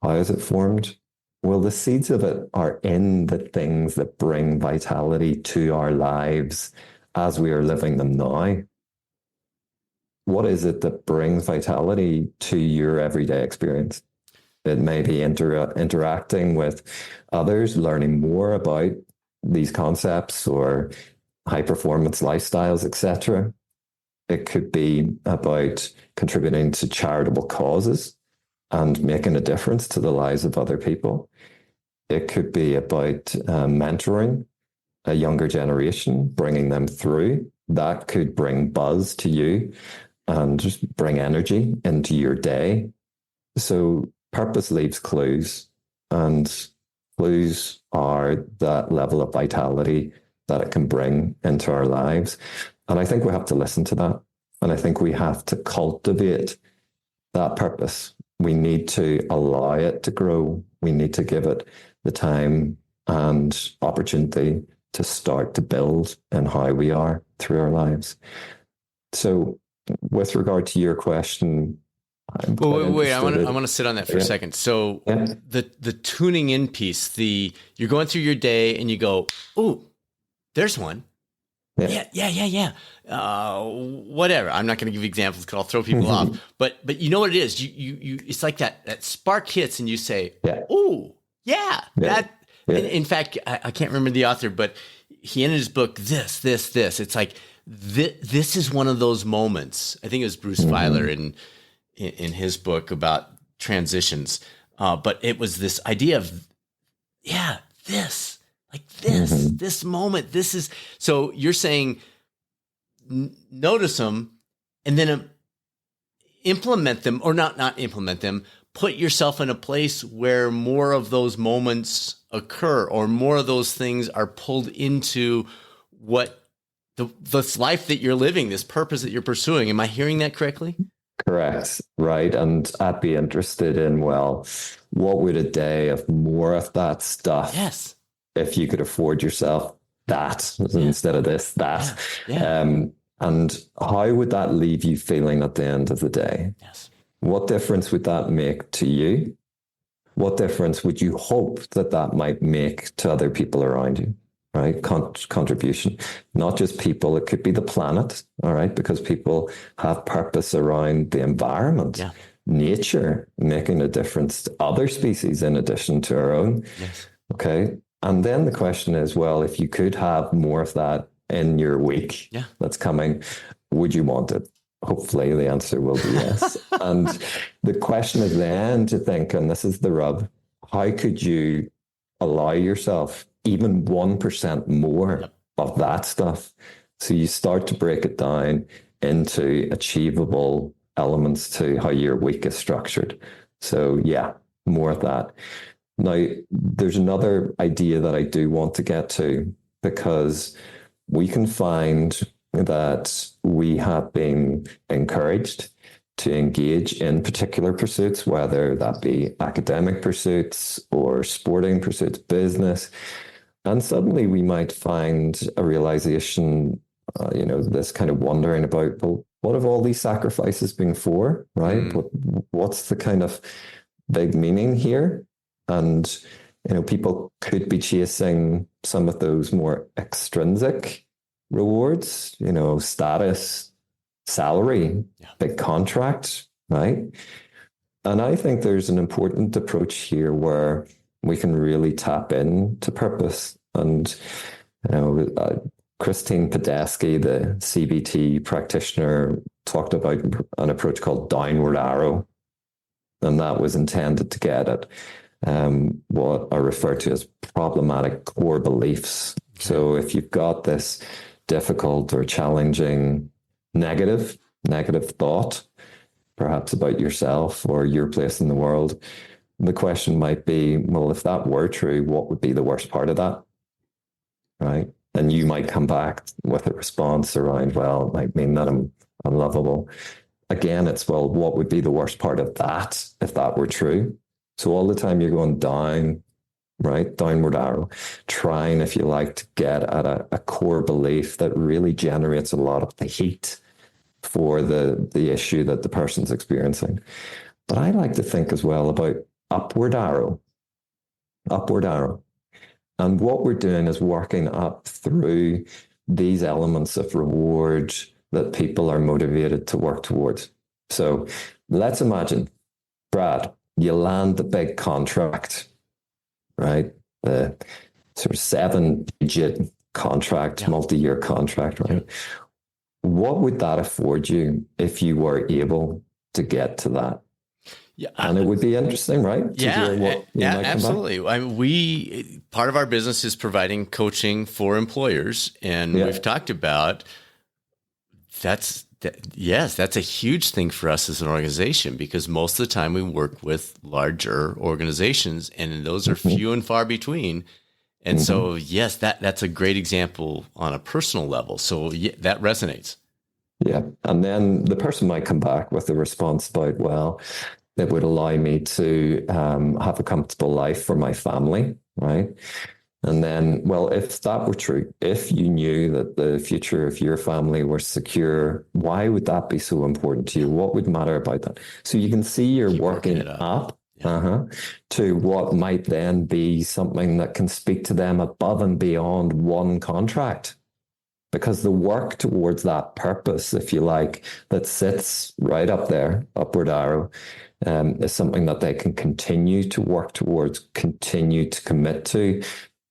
B: How is it formed? Well, the seeds of it are in the things that bring vitality to our lives as we are living them now. What is it that brings vitality to your everyday experience? It may be interacting with others, learning more about these concepts or high performance lifestyles, etc. It could be about contributing to charitable causes and making a difference to the lives of other people. It could be about mentoring a younger generation, bringing them through. That could bring buzz to you and just bring energy into your day. So purpose leaves clues, and clues are that level of vitality that it can bring into our lives. And I think we have to listen to that. And I think we have to cultivate that purpose. We need to allow it to grow. We need to give it the time and opportunity to start to build in how we are through our lives. So with regard to your question,
A: wait. I want to sit on that for a second. So the tuning in piece, you're going through your day and you go, oh, there's one. Yeah. Whatever. I'm not going to give examples because I'll throw people off. But you know what it is? You it's like that spark hits and you say, oh, yeah. That. In fact, I can't remember the author, but he ended his book, this. It's like, this is one of those moments. I think it was Bruce Feiler in his book about transitions. But it was this idea of, this moment, this is, so you're saying, notice them and then implement them, or not implement them, put yourself in a place where more of those moments occur, or more of those things are pulled into what this life that you're living, this purpose that you're pursuing. Am I hearing that correctly?
B: Correct. Right. And I'd be interested in, what would a day of more of that stuff?
A: Yes.
B: If you could afford yourself that instead of this, that. And how would that leave you feeling at the end of the day?
A: Yes.
B: What difference would that make to you? What difference would you hope that might make to other people around you? Right? Contribution, not just people, it could be the planet, all right? Because people have purpose around the environment, nature, making a difference to other species in addition to our own.
A: Yes.
B: Okay. And then the question is, if you could have more of that in your week
A: Yeah.
B: that's coming, would you want it? Hopefully the answer will be yes. And the question is then to think, and this is the rub, how could you allow yourself even 1% more of that stuff? So you start to break it down into achievable elements to how your week is structured. So yeah, more of that. Now, there's another idea that I do want to get to, because we can find that we have been encouraged to engage in particular pursuits, whether that be academic pursuits or sporting pursuits, business. And suddenly we might find a realization, this kind of wondering about, well, what have all these sacrifices been for, right? What's the kind of big meaning here? And, people could be chasing some of those more extrinsic rewards, status, salary, big contract, right? And I think there's an important approach here where we can really tap into purpose. And, Christine Podesky, the CBT practitioner, talked about an approach called downward arrow. And that was intended to get at what I refer to as problematic core beliefs. Okay. So if you've got this difficult or challenging negative thought, perhaps about yourself or your place in the world, the question might be, well, if that were true, what would be the worst part of that? Right? And you might come back with a response around, well, it might mean that I'm unlovable. Again, it's, well, what would be the worst part of that if that were true? So all the time you're going down, right? Downward arrow, trying, if you like, to get at a core belief that really generates a lot of the heat for the issue that the person's experiencing. But I like to think as well about upward arrow. And what we're doing is working up through these elements of reward that people are motivated to work towards. So let's imagine, Brad, you land the big contract, right? The sort of 7-digit contract, multi-year contract, right? Yeah. What would that afford you if you were able to get to that? Yeah, and it would be interesting, right? To hear what
A: absolutely. I mean, part of our business is providing coaching for employers, and we've talked about that's a huge thing for us as an organization, because most of the time we work with larger organizations, and those are few and far between. And so, yes, that's a great example on a personal level. So that resonates.
B: Yeah. And then the person might come back with a response about, well, it would allow me to have a comfortable life for my family, right? And then, well, if that were true, if you knew that the future of your family were secure, why would that be so important to you? What would matter about that? So you can see you're working up to what might then be something that can speak to them above and beyond one contract. Because the work towards that purpose, if you like, that sits right up there, upward arrow, is something that they can continue to work towards, continue to commit to.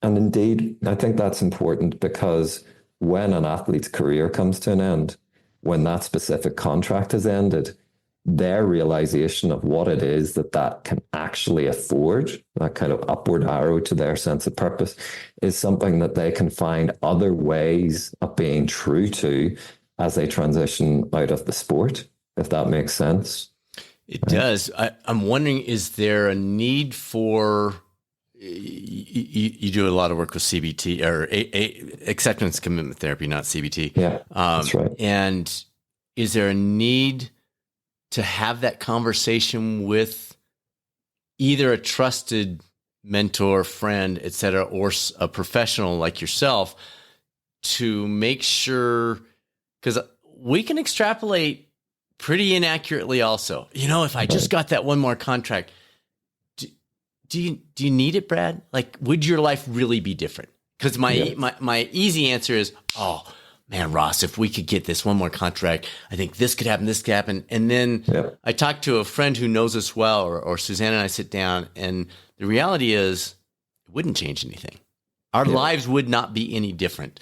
B: And indeed, I think that's important, because when an athlete's career comes to an end, when that specific contract has ended, their realization of what it is that can actually afford, that kind of upward arrow to their sense of purpose, is something that they can find other ways of being true to as they transition out of the sport, if that makes sense.
A: It does. I'm wondering, is there a need for, you do a lot of work with CBT or acceptance commitment therapy, not CBT.
B: Yeah, that's right.
A: And is there a need to have that conversation with either a trusted mentor, friend, et cetera, or a professional like yourself, to make sure, because we can extrapolate pretty inaccurately also. If I just got that one more contract, do you need it, Brad? Like, would your life really be different? Because my easy answer is, oh man, Ross, if we could get this one more contract, I think this could happen, And then I talked to a friend who knows us well, or Suzanne and I sit down, and the reality is it wouldn't change anything. Our lives would not be any different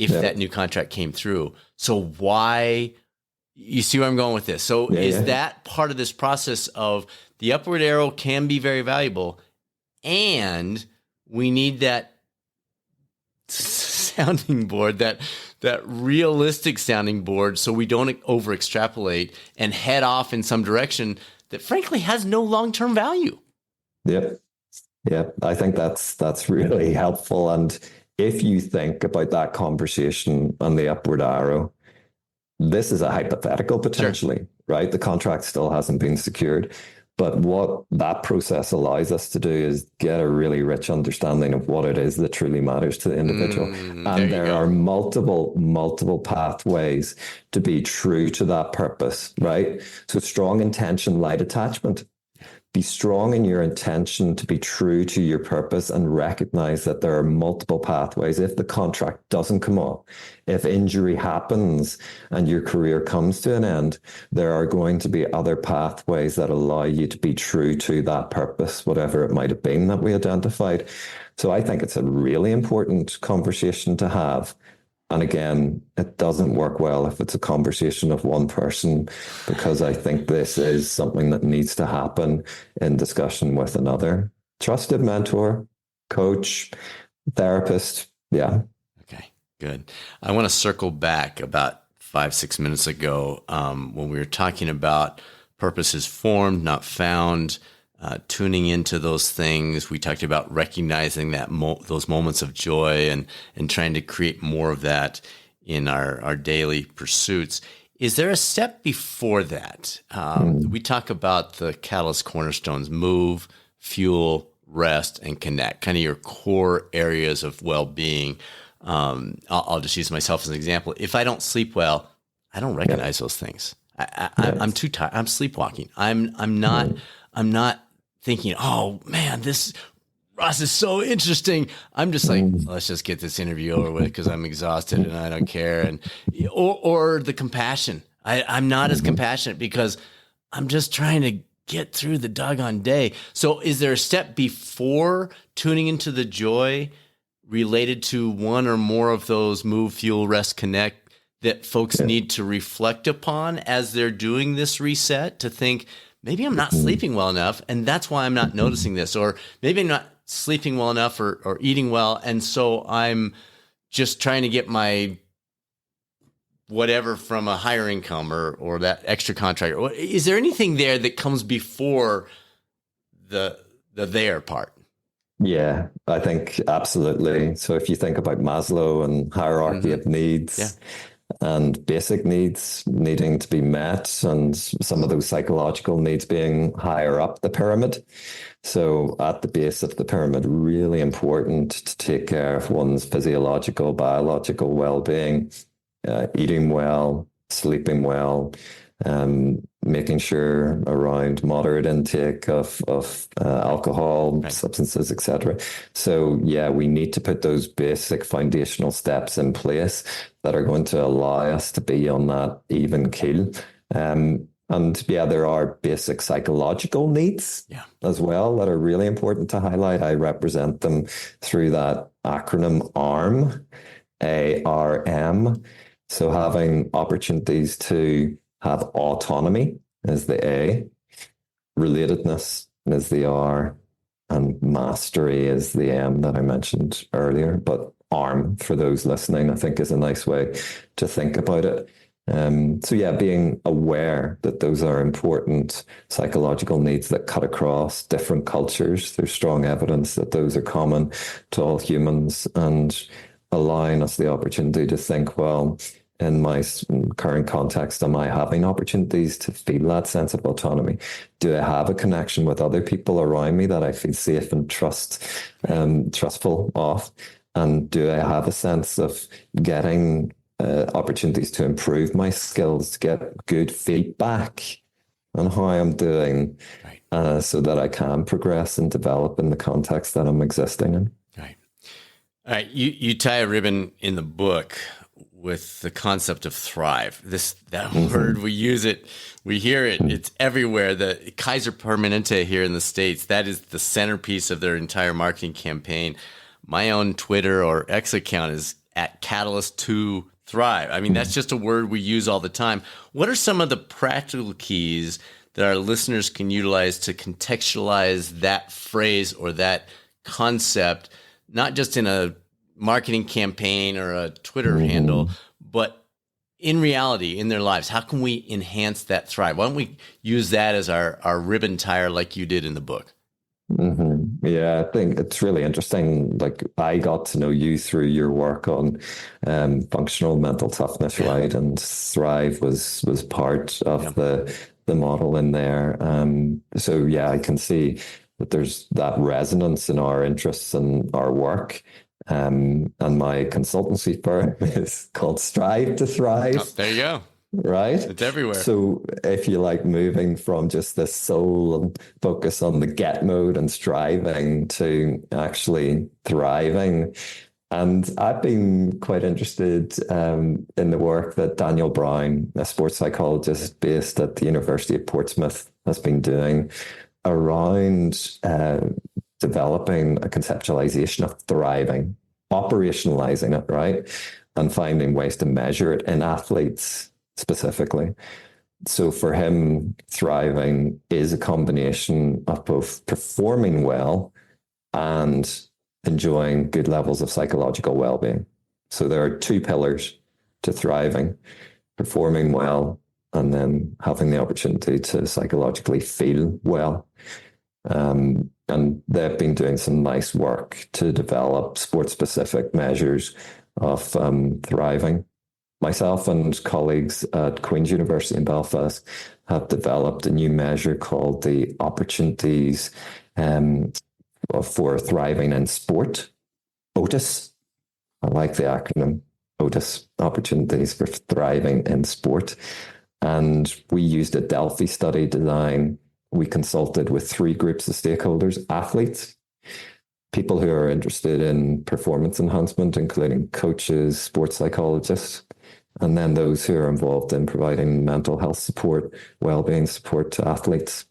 A: if that new contract came through. So why, you see where I'm going with this? So that part of this process of the upward arrow can be very valuable, and we need that sounding board, that realistic sounding board, so we don't over extrapolate and head off in some direction that frankly has no long-term value.
B: Yep. I think that's really helpful. And if you think about that conversation on the upward arrow, this is a hypothetical potentially, right? The contract still hasn't been secured. But what that process allows us to do is get a really rich understanding of what it is that truly matters to the individual. And there are multiple pathways to be true to that purpose, right? So strong intention, light attachment. Be strong in your intention to be true to your purpose and recognize that there are multiple pathways. If the contract doesn't come off, if injury happens and your career comes to an end, there are going to be other pathways that allow you to be true to that purpose, whatever it might have been that we identified. So I think it's a really important conversation to have. And again, it doesn't work well if it's a conversation of one person, because I think this is something that needs to happen in discussion with another trusted mentor, coach, therapist. Yeah.
A: Okay, good. I want to circle back about 5-6 minutes ago when we were talking about purpose is formed, not found. Tuning into those things. We talked about recognizing that those moments of joy and trying to create more of that in our daily pursuits. Is there a step before that? We talk about the catalyst cornerstones: move, fuel, rest, and connect, kind of your core areas of well-being. I'll just use myself as an example. If I don't sleep well, I don't recognize those things. I'm too tired. I'm sleepwalking. I'm not thinking, oh man, Ross is so interesting. I'm just like, let's just get this interview over with because I'm exhausted and I don't care. And or the compassion. I'm not as compassionate because I'm just trying to get through the doggone day. So is there a step before tuning into the joy related to one or more of those move, fuel, rest, connect that folks need to reflect upon as they're doing this reset, to think, maybe I'm not sleeping well enough, and that's why I'm not noticing this. Or maybe I'm not sleeping well enough or eating well, and so I'm just trying to get my whatever from a higher income or that extra contract. Is there anything there that comes before the there part?
B: Yeah, I think absolutely. So if you think about Maslow and hierarchy of needs, and basic needs needing to be met, and some of those psychological needs being higher up the pyramid. So at the base of the pyramid, really important to take care of one's physiological, biological well-being, eating well, sleeping well, making sure around moderate intake of alcohol, substances, etc. So yeah, we need to put those basic foundational steps in place that are going to allow us to be on that even keel. And yeah, there are basic psychological needs as well that are really important to highlight. I represent them through that acronym ARM, ARM. So having opportunities to have autonomy is the A, relatedness is the R, and mastery is the M that I mentioned earlier. But ARM, for those listening, I think is a nice way to think about it. So yeah, being aware that those are important psychological needs that cut across different cultures. There's strong evidence that those are common to all humans, and allowing us the opportunity to think, well, in my current context, am I having opportunities to feel that sense of autonomy? Do I have a connection with other people around me that I feel safe and trustful of? And do I have a sense of getting opportunities to improve my skills, to get good feedback on how I'm doing, so that I can progress and develop in the context that I'm existing in?
A: Right. All right. You tie a ribbon in the book with the concept of thrive. That word, we use it, we hear it, it's everywhere. The Kaiser Permanente here in the States, that is the centerpiece of their entire marketing campaign. My own Twitter or X account is at Catalyst to thrive. I mean, that's just a word we use all the time. What are some of the practical keys that our listeners can utilize to contextualize that phrase or that concept, not just in a marketing campaign or a Twitter handle, but in reality, in their lives? How can we enhance that thrive? Why don't we use that as our ribbon tire like you did in the book?
B: Yeah, I think it's really interesting. Like, I got to know you through your work on functional mental toughness, right? And Thrive was part of the model in there. So yeah, I can see that there's that resonance in our interests and our work. And my consultancy firm is called Strive to Thrive.
A: Oh, there you go.
B: Right?
A: It's everywhere.
B: So if you like moving from just the soul and focus on the get mode and striving to actually thriving. And I've been quite interested in the work that Daniel Brown, a sports psychologist based at the University of Portsmouth, has been doing around developing a conceptualization of thriving, operationalizing it, right? And finding ways to measure it in athletes specifically. So for him, thriving is a combination of both performing well and enjoying good levels of psychological well-being. So there are two pillars to thriving: performing well and then having the opportunity to psychologically feel well. And they've been doing some nice work to develop sport-specific measures of thriving. Myself and colleagues at Queens University in Belfast have developed a new measure called the Opportunities for Thriving in Sport, OTIS. I like the acronym, OTIS, Opportunities for Thriving in Sport. And we used a Delphi study design. We consulted with 3 groups of stakeholders: athletes, people who are interested in performance enhancement, including coaches, sports psychologists, and then those who are involved in providing mental health support, well-being support to athletes.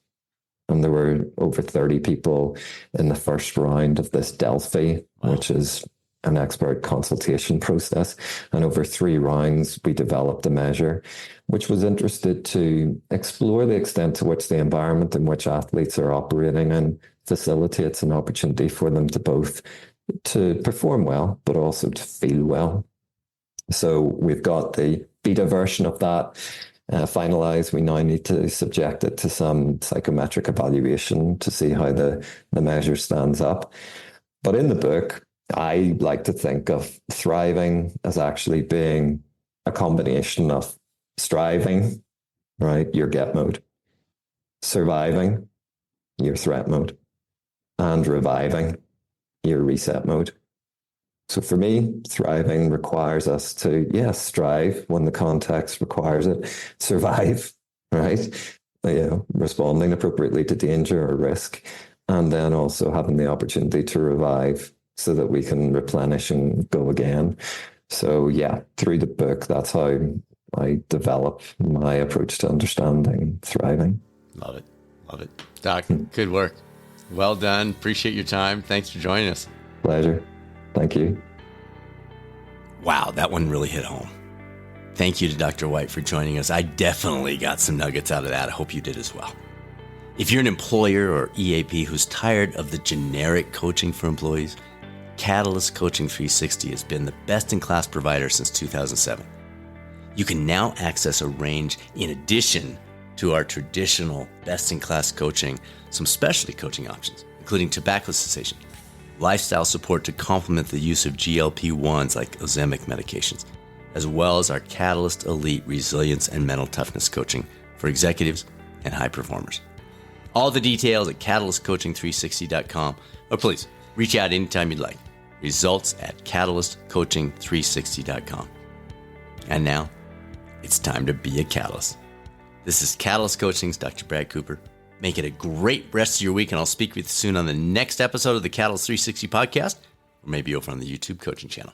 B: And there were over 30 people in the first round of this Delphi, which is an expert consultation process. And over 3 rounds, we developed a measure which was interested to explore the extent to which the environment in which athletes are operating and facilitates an opportunity for them to both to perform well, but also to feel well. So we've got the beta version of that finalized. We now need to subject it to some psychometric evaluation to see how the measure stands up. But in the book, I like to think of thriving as actually being a combination of striving, right, your get mode, surviving, your threat mode, and reviving, your reset mode. So for me, thriving requires us to, yes, strive when the context requires it, survive, right? Responding appropriately to danger or risk, and then also having the opportunity to revive so that we can replenish and go again. So yeah, through the book, that's how I develop my approach to understanding thriving.
A: Love it. Love it. Doc, good work. Well done. Appreciate your time. Thanks for joining us.
B: Pleasure. Thank you.
A: Wow, that one really hit home. Thank you to Dr. White for joining us. I definitely got some nuggets out of that. I hope you did as well. If you're an employer or EAP who's tired of the generic coaching for employees, Catalyst Coaching 360 has been the best-in-class provider since 2007. You can now access a range, in addition to our traditional best-in-class coaching, some specialty coaching options, including tobacco cessation, lifestyle support to complement the use of GLP-1s like Ozempic medications, as well as our Catalyst Elite Resilience and Mental Toughness coaching for executives and high performers. All the details at catalystcoaching360.com, or please reach out anytime you'd like. Results at catalystcoaching360.com. And now, it's time to be a catalyst. This is Catalyst Coaching's Dr. Brad Cooper. Make it a great rest of your week, and I'll speak with you soon on the next episode of the Catalyst 360 podcast, or maybe over on the YouTube coaching channel.